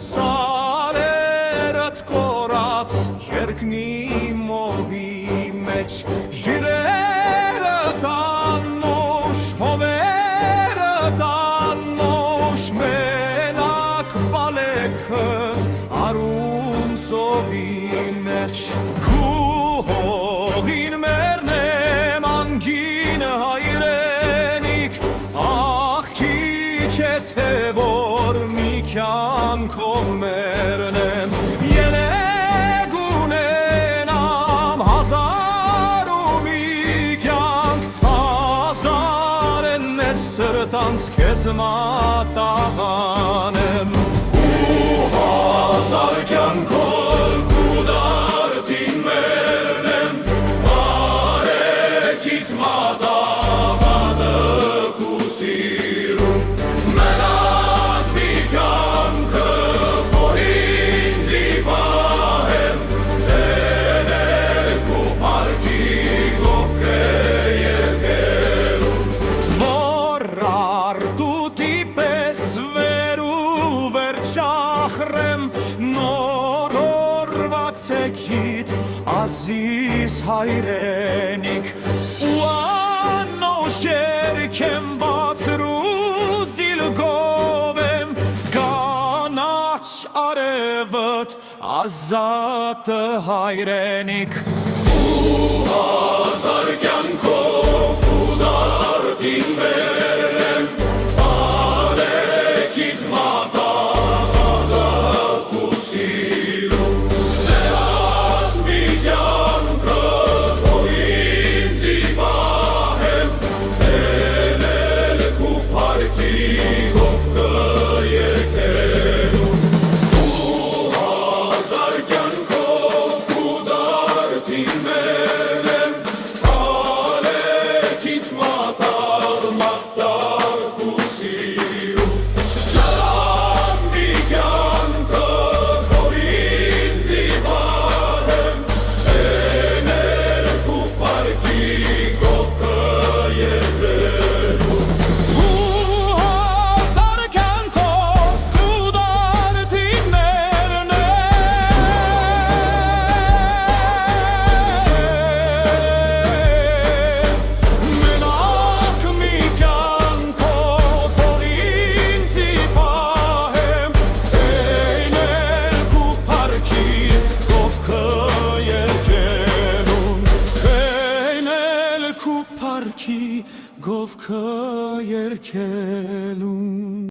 սարերդ կորած երկնի մովի մեջ ժիրերը տանուշ հովերը տանուշ մենակ բալեքդ արում սովի մեջ քուհողին մերնեմ անգին հայրենիք ախ քիչ է թե որ մի կյանքով մերնեմ ելեկ ունենամ հազար ու մի կյանք հազար են մեծ սրտանց քեզ մատաղանեմ ու հազար կյանքով քու դարդին մերնեմ բարեկիդ մատաղանը քու սիրում մենակ մի կյանքը որ ինձի պահեմ տենել քու պարկի կողքը երկելում որ արտուտի պես վեր ու վերջախրեմ նոր օրված եկիտ ազիզ հայրենիք ու անոշ երգեմ բացրու զիլգով եմ կանաչ արևդ ազատ հայրենիք ու հազար կյանքով ու դարդին մերնեմ բարեկիդ մատաղանը քու սիրում մենակ մի կյանքը որ ինձի պահեմ տենել քու պարկի կողքը երկելում ու հազար կյանքով քու դարդին մերնեմ բարեկիդ մատաղ քու սիրում մենակ մի կյանքը որ ինձի պահեմ տենել քու պարկի կողքը երկելում ու հազար կյանքով քու դարդին մերնեմ մենակ մի կյանքով որ ինձի պահեմ տենել քու պարկի կողքը երկելում տենել քու պարկի կողքը երկելում